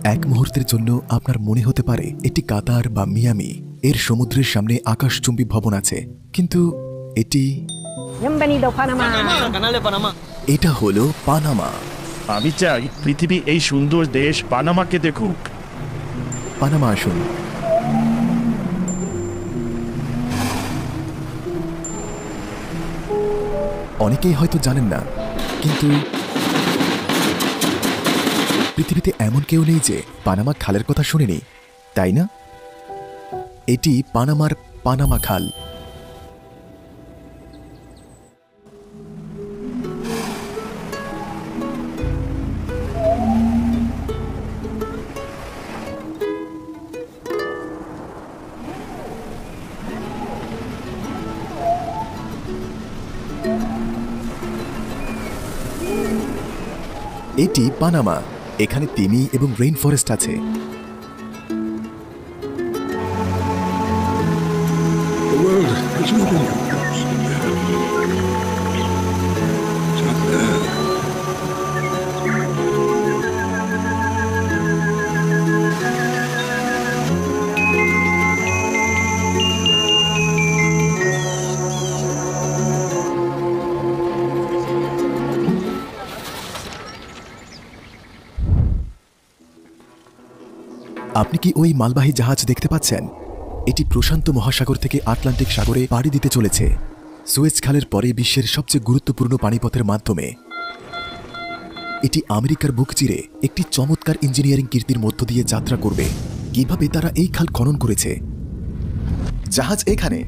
এক মুহূর্তের জন্য আপনার মনে হতে পারে এটি কাতার বা মিয়ামি, এর সমুদ্রের সামনে আকাশচুম্বী ভবন আছে, কিন্তু এটি এটা হলো পানামা। আমি চাই পৃথিবী এই সুন্দর দেশ পানামাকে দেখুক। পানামা আসুন। অনেকেই হয়তো জানেন না, কিন্তু পৃথিবীতে এমন কেউ নেই যে পানামা খালের কথা শুনেনি, তাই না? এটি পানামার পানামা খাল। এটি পানামা। এখানে তিমি এবং রেইন ফরেস্ট আছে। আপনি কি ওই মালবাহী জাহাজ দেখতে পাচ্ছেন? এটি প্রশান্ত মহাসাগর থেকে আটলান্টিক সাগরে পাড়ি দিতে চলেছে, সুয়েজ খালের পরে বিশ্বের সবচেয়ে গুরুত্বপূর্ণ পানিপথের মাধ্যমে। এটি আমেরিকার বুক চিরে একটি চমৎকার ইঞ্জিনিয়ারিং কীর্তির মধ্য দিয়ে যাত্রা করবে। কিভাবে তারা এই খাল খনন করেছে। জাহাজ এখানে,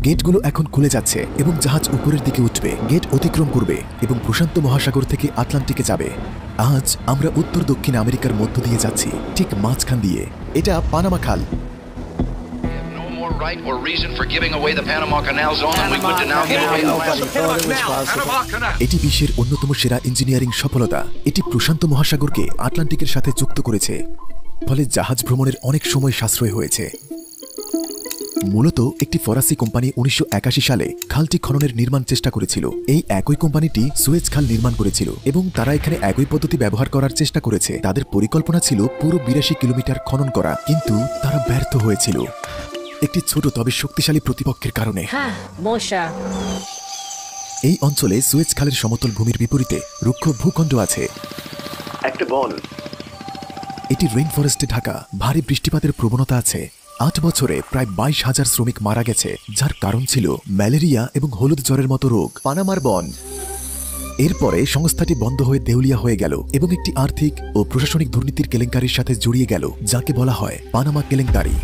গেটগুলো এখন খুলে যাচ্ছে এবং জাহাজ উপরের দিকে উঠবে, গেট অতিক্রম করবে এবং প্রশান্ত মহাসাগর থেকে আটলান্টিকে যাবে। আজ আমরা উত্তর দক্ষিণ আমেরিকার মধ্য দিয়ে যাচ্ছি, ঠিক মাঝখান দিয়ে। এটা পানামা খাল। এটি বিশ্বের অন্যতম সেরা ইঞ্জিনিয়ারিং সফলতা। এটি প্রশান্ত মহাসাগরকে আটলান্টিকের সাথে যুক্ত করেছে, ফলে জাহাজ ভ্রমণের অনেক সময় সাশ্রয় হয়েছে। মূলত একটি ফরাসি কোম্পানি 1981 সালে খালটি খননের নির্মাণ চেষ্টা করেছিল। এই একই কোম্পানিটি সুয়েজ খাল নির্মাণ করেছিল এবং তারা এখানে একই পদ্ধতি ব্যবহার করার চেষ্টা করেছে। তাদের পরিকল্পনা ছিল পুরো 82 কিলোমিটার খনন করা, কিন্তু তারা ব্যর্থ হয়েছিল একটি ছোট তবে শক্তিশালী প্রতিপক্ষের কারণে। এই অঞ্চলে সুয়েজ খালের সমতল ভূমির বিপরীতে রুক্ষ ভূখণ্ড আছে। একটা বল। এটি রেইন ফরেস্টে ঢাকা, ভারী বৃষ্টিপাতের প্রবণতা আছে। 8 বছরে প্রায় 22,000 শ্রমিক মারা গেছে, যার কারণ ছিল ম্যালেরিয়া এবং হলুদ জ্বরের মতো রোগ। পানামার বন। এরপরে সংস্থাটি বন্ধ হয়ে দেউলিয়া হয়ে গেল এবং একটি আর্থিক ও প্রশাসনিক দুর্নীতির কেলেঙ্কারির সাথে জড়িয়ে গেল, যাকে বলা হয় পানামা কেলেঙ্কারি।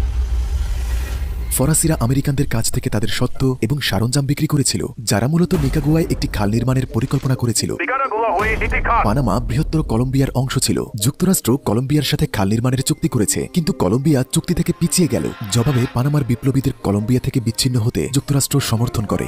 ফরাসিরা আমেরিকানদের কাছ থেকে তাদের সত্ত্ব এবং সরঞ্জাম বিক্রি করেছিল, যারা মূলত নিকাগুয়ায় একটি খাল নির্মাণের পরিকল্পনা করেছিল। পানামা বৃহত্তর কলম্বিয়ার অংশ ছিল। যুক্তরাষ্ট্র কলম্বিয়ার সাথে খাল নির্মাণের চুক্তি করেছে, কিন্তু কলম্বিয়া চুক্তি থেকে পিছিয়ে গেল। জবাবে পানামার বিপ্লবীদের কলম্বিয়া থেকে বিচ্ছিন্ন হতে যুক্তরাষ্ট্র সমর্থন করে।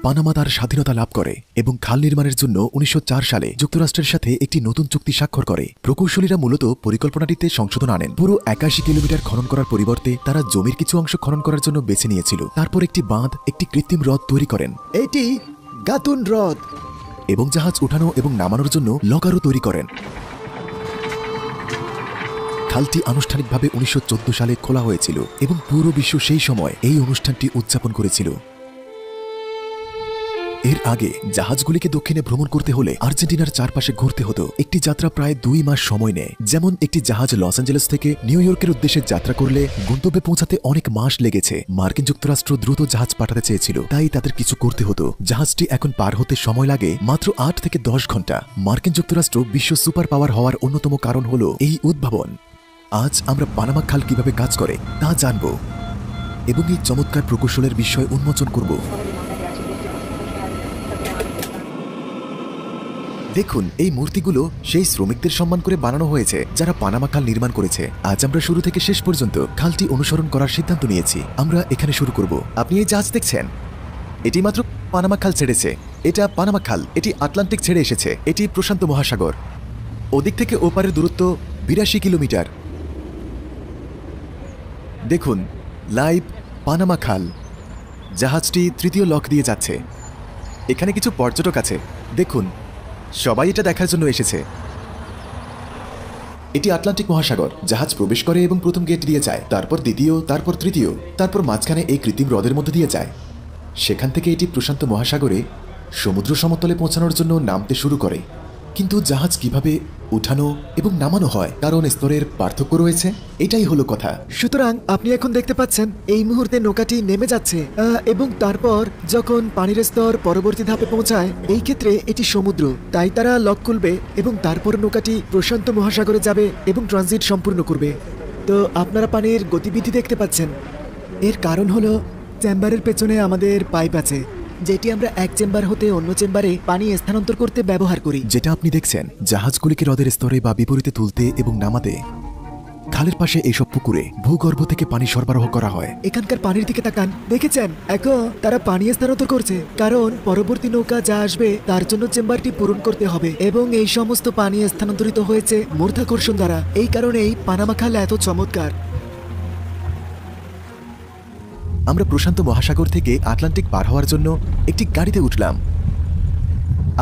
পানামা তার স্বাধীনতা লাভ করে এবং খাল নির্মাণের জন্য 1904 সালে যুক্তরাষ্ট্রের সাথে একটি নতুন চুক্তি স্বাক্ষর করে। প্রকৌশলীরা মূলত পরিকল্পনাটিতে সংশোধন আনেন। পুরো 81 কিলোমিটার খনন করার পরিবর্তে তারা জমির কিছু অংশ খনন করার জন্য বেছে নিয়েছিল। তারপর একটি বাঁধ, একটি কৃত্রিম হ্রদ তৈরি করেন, এটি গাতুন হ্রদ, এবং জাহাজ উঠানো এবং নামানোর জন্য লকারও তৈরি করেন। খালটি আনুষ্ঠানিকভাবে 1914 সালে খোলা হয়েছিল এবং পুরো বিশ্ব সেই সময় এই অনুষ্ঠানটি উদযাপন করেছিল। এর আগে জাহাজগুলিকে দক্ষিণে ভ্রমণ করতে হলে আর্জেন্টিনার চারপাশে ঘুরতে হতো। একটি যাত্রা প্রায় 2 মাস সময় নেয়। যেমন একটি জাহাজ লস অ্যাঞ্জেলেস থেকে নিউ ইয়র্কের উদ্দেশ্যে যাত্রা করলে গন্তব্যে পৌঁছাতে অনেক মাস লেগেছে। মার্কিন যুক্তরাষ্ট্র দ্রুত জাহাজ পাঠাতে চেয়েছিল, তাই তাদের কিছু করতে হতো। জাহাজটি এখন পার হতে সময় লাগে মাত্র 8 থেকে 10 ঘন্টা। মার্কিন যুক্তরাষ্ট্র বিশ্ব সুপার পাওয়ার হওয়ার অন্যতম কারণ হল এই উদ্ভাবন। আজ আমরা পানামা খাল কিভাবে কাজ করে তা জানব এবং এই চমৎকার প্রকৌশলের বিষয় উন্মোচন করব। দেখুন, এই মূর্তিগুলো সেই শ্রমিকদের সম্মান করে বানানো হয়েছে যারা পানামা খাল নির্মাণ করেছে। আজ আমরা শুরু থেকে শেষ পর্যন্ত খালটি অনুসরণ করার সিদ্ধান্ত নিয়েছি। আমরা এখানে শুরু করব। আপনি এই জাহাজ দেখছেন, এটি মাত্র পানামা খাল ছেড়েছে। এটা পানামা খাল, এটি আটলান্টিক ছেড়ে এসেছে, এটি প্রশান্ত মহাসাগর। ওদিক থেকে ওপারের দূরত্ব 82 কিলোমিটার। দেখুন, লাইভ পানামা খাল। জাহাজটি তৃতীয় লক দিয়ে যাচ্ছে। এখানে কিছু পর্যটক আছে, দেখুন সবাই এটা দেখার জন্য এসেছে। এটি আটলান্টিক মহাসাগর। জাহাজ প্রবেশ করে এবং প্রথম গেট দিয়ে যায়, তারপর দ্বিতীয়, তারপর তৃতীয়, তারপর মাঝখানে এই কৃত্রিম হ্রদের মধ্যে দিয়ে যায়। সেখান থেকে এটি প্রশান্ত মহাসাগরে সমুদ্র সমতলে পৌঁছানোর জন্য নামতে শুরু করে। কিন্তু জাহাজ কিভাবে উঠানো এবং নামানো হয় কারণ স্তরের পার্থক্য রয়েছে, এটাই হলো কথা। সুতরাং আপনি এখন দেখতে পাচ্ছেন এই মুহূর্তে নৌকাটি নেমে যাচ্ছে এবং তারপর যখন পানির স্তর পরবর্তী ধাপে পৌঁছায়, এই ক্ষেত্রে এটি সমুদ্র, তাই তারা লক খুলবে এবং তারপর নৌকাটি প্রশান্ত মহাসাগরে যাবে এবং ট্রানজিট সম্পূর্ণ করবে। তো আপনারা পানির গতিবিধি দেখতে পাচ্ছেন। এর কারণ হলো চেম্বারের পেছনে আমাদের পাইপ আছে, যেটি আমরা এক চেম্বার হতে অন্য চেম্বারে পানি স্থানান্তর করতে ব্যবহার করি। যেটা আপনি দেখছেন জাহাজগুলিকে হ্রদের স্তরে বা বিপরীতে তুলতে এবং নামাতে খালের পাশে এইসব পুকুরে ভূগর্ভ থেকে পানি সরবরাহ করা হয়। এখানকার পানির দিকে তাকান, দেখেছেন এখন তারা পানি স্থানান্তর করছে, কারণ পরবর্তী নৌকা যা আসবে তার জন্য চেম্বারটি পূরণ করতে হবে এবং এই সমস্ত পানি স্থানান্তরিত হয়েছে মাধ্যাকর্ষণ দ্বারা। এই কারণেই পানামা খাল এত চমৎকার। আমরা প্রশান্ত মহাসাগর থেকে আটলান্টিক পার হওয়ার জন্য একটি গাড়িতে উঠলাম।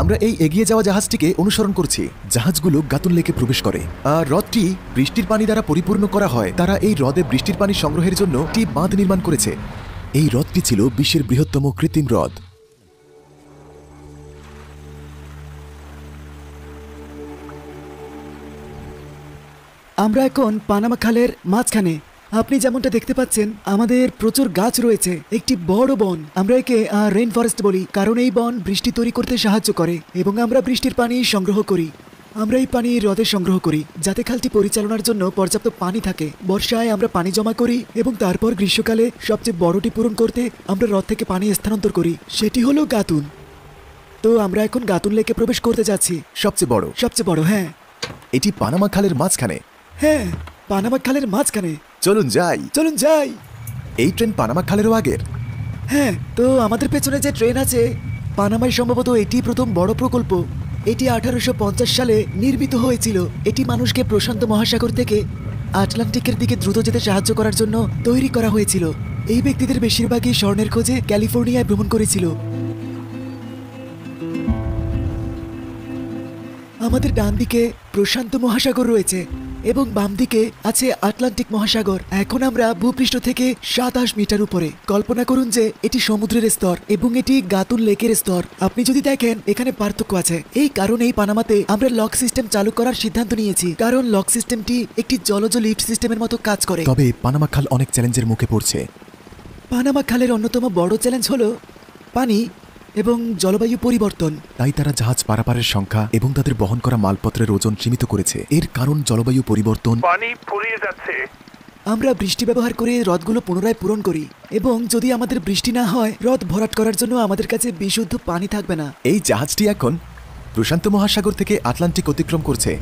আমরা এই এগিয়ে যাওয়া জাহাজটিকে অনুসরণ করছি। জাহাজগুলো গাতুন লেকে প্রবেশ করে আর হ্রদটি বৃষ্টির পানি দ্বারা পরিপূর্ণ করা হয়। তারা এই হ্রদে বৃষ্টির পানি সংগ্রহের জন্য একটি বাঁধ নির্মাণ করেছে। এই হ্রদটি ছিল বিশ্বের বৃহত্তম কৃত্রিম হ্রদ। আমরা এখন পানামা খালের মাঝখানে। আপনি যেমনটা দেখতে পাচ্ছেন আমাদের প্রচুর গাছ রয়েছে, একটি বড় বন। আমরা একে রেইন ফরেস্ট বলি, কারণ এই বন বৃষ্টি তৈরি করতে সাহায্য করে এবং আমরা বৃষ্টির পানি সংগ্রহ করি। আমরা এই পানি হ্রদে সংগ্রহ করি যাতে খালটি পরিচালনার জন্য পর্যাপ্ত পানি থাকে। বর্ষায় আমরা পানি জমা করি এবং তারপর গ্রীষ্মকালে সবচেয়ে বড়টি পূরণ করতে আমরা হ্রদ থেকে পানি স্থানান্তর করি, সেটি হলো গাতুন। তো আমরা এখন গাতুন লেকে প্রবেশ করতে যাচ্ছি। সবচেয়ে বড়, হ্যাঁ। এটি পানামা খালের মাঝখানে। হ্যাঁ, পানামা খালের মাঝখানে। চলুন যাই। এই ট্রেন পানামা খালেরও আগের। হ্যাঁ, তো আমাদের পেছনে যে ট্রেন আছে, পানামায় সম্ভবত এটি প্রথম বড় প্রকল্প। এটি 1850 সালে নির্মিত হয়েছিল। এটি মানুষকে প্রশান্ত মহাসাগর থেকে আটলান্টিকের দিকে দ্রুত যেতে সাহায্য করার জন্য তৈরি করা হয়েছিল। এই ব্যক্তিদের বেশিরভাগই স্বর্ণের খোঁজে ক্যালিফোর্নিয়ায় ভ্রমণ করেছিল। আমাদের ডান দিকে প্রশান্ত মহাসাগর রয়েছে এবং বাম দিকে আছে আটলান্টিক মহাসাগর। এখন আমরা ভূপৃষ্ঠ থেকে 27 মিটার উপরে। কল্পনা করুন যে এটি সমুদ্রের স্তর এবং এটি গাতুন লেকের স্তর। আপনি যদি দেখেন এখানে পার্থক্য আছে। এই কারণেই পানামাতে আমরা লক সিস্টেম চালু করার সিদ্ধান্ত নিয়েছি, কারণ লক সিস্টেমটি একটি জলজ লিফট সিস্টেমের মতো কাজ করে। তবে পানামা খাল অনেক চ্যালেঞ্জের মুখে পড়ছে। পানামা খালের অন্যতম বড় চ্যালেঞ্জ হলো পানি এবং জলবায়ু পরিবর্তন। তাই তারা জাহাজ পারাপারের সংখ্যা এবং তাদের বহন করা মালপত্রের ওজন সীমিত করেছে। এর কারণ জলবায়ু পরিবর্তন। পানি ফুরিয়ে যাচ্ছে। আমরা বৃষ্টি ব্যবহার করে হ্রদগুলো পুনরায় পূরণ করি এবং যদি আমাদের বৃষ্টি না হয়, হ্রদ ভরাট করার জন্য আমাদের কাছে বিশুদ্ধ পানি থাকবে না। এই জাহাজটি এখন প্রশান্ত মহাসাগর থেকে আটলান্টিক অতিক্রম করছে।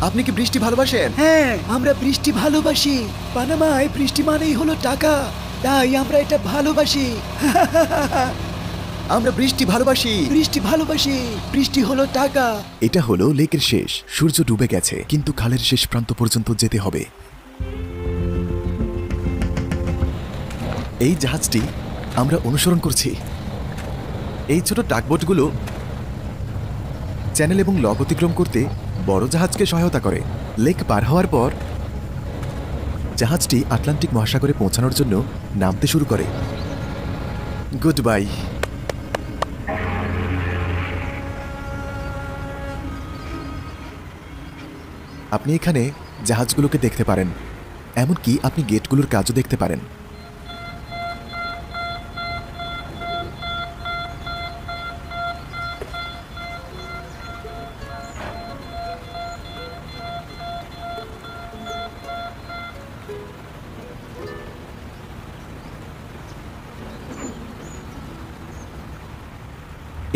আপনি কি বৃষ্টি ভালোবাসেন? হ্যাঁ, আমরা বৃষ্টি ভালোবাসি। পানামায় বৃষ্টি মানেই হলো টাকা, তাই আমরা এটা ভালোবাসি। আমরা বৃষ্টি ভালোবাসি। বৃষ্টি হলো টাকা। এটা হলো লেকের শেষ। সূর্য ডুবে গেছে, কিন্তু খালের শেষ প্রান্ত পর্যন্ত যেতে হবে। এই জাহাজটি আমরা অনুসরণ করছি। এই ছোট টাগবোটগুলো চ্যানেল এবং লক অতিক্রম করতে বড় জাহাজকে সহায়তা করে। লেক পার হওয়ার পর জাহাজটি আটলান্টিক মহাসাগরে পৌঁছানোর জন্য নামতে শুরু করে। Good bye. আপনি এখানে জাহাজগুলোকে দেখতে পারেন, এমনকি আপনি গেটগুলোর কাজও দেখতে পারেন।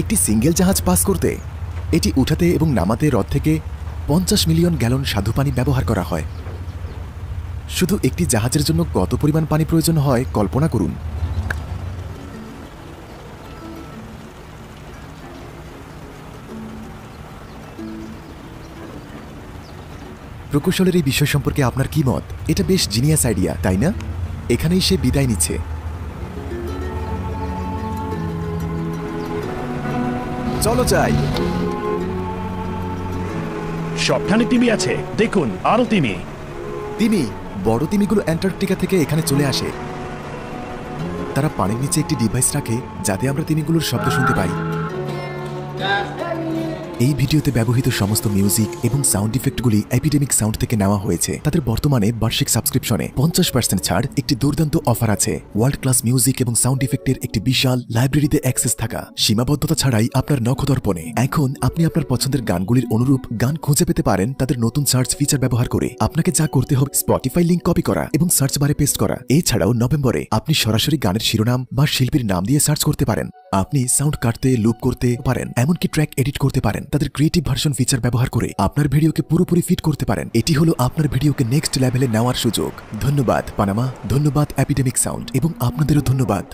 একটি সিঙ্গেল জাহাজ পাস করতে এটি উঠাতে এবং নামাতে হ্রদ থেকে 50 মিলিয়ন গ্যালন স্বাদু পানি ব্যবহার করা হয়। শুধু একটি জাহাজের জন্য কত পরিমাণ পানি প্রয়োজন হয় কল্পনা করুন। প্রকৌশলের এই বিষয় সম্পর্কে আপনার কি মত? এটা বেশ জিনিয়াস আইডিয়া, তাই না? এখানেই সে বিদায় নিচ্ছে। চলো যাই। সবখানে তিমি আছে, দেখুন আরো তিমি। তিমি, বড় তিমিগুলো অ্যান্টার্কটিকা থেকে এখানে চলে আসে। তারা পানির নিচে একটি ডিভাইস রাখে যাতে আমরা তিমিগুলোর শব্দ শুনতে পাই। এই ভিডিওতে ব্যবহৃত সমস্ত মিউজিক এবং সাউন্ড ইফেক্টগুলি এপিডেমিক সাউন্ড থেকে নেওয়া হয়েছে। তাদের বর্তমানে বার্ষিক সাবস্ক্রিপশনে 50% ছাড়, একটি দুর্দান্ত অফার আছে, ওয়ার্ল্ড ক্লাস মিউজিক এবং সাউন্ড ইফেক্টের একটি বিশাল লাইব্রেরিতে অ্যাক্সেস থাকা, সীমাবদ্ধতা ছাড়াই আপনার নখদর্পণে। এখন আপনি আপনার পছন্দের গানগুলির অনুরূপ গান খুঁজে পেতে পারেন তাদের নতুন সার্চ ফিচার ব্যবহার করে। আপনাকে যা করতে হবে স্পটিফাই লিংক কপি করা এবং সার্চ বারে পেস্ট করা। এছাড়াও নভেম্বরে আপনি সরাসরি গানের শিরোনাম বা শিল্পীর নাম দিয়ে সার্চ করতে পারেন। আপনি সাউন্ড কাটতে, লুপ করতে পারেন, এমনকি ট্র্যাক এডিট করতে পারেন। তাদের ক্রিয়েটিভ ভার্সন ফিচার ব্যবহার করে আপনার ভিডিওকে পুরোপুরি ফিট করতে পারেন। এটি হলো আপনার ভিডিওকে নেক্সট লেভেলে নেওয়ার সুযোগ। ধন্যবাদ পানামা, ধন্যবাদ এপিডেমিক সাউন্ড এবং আপনাদেরও ধন্যবাদ।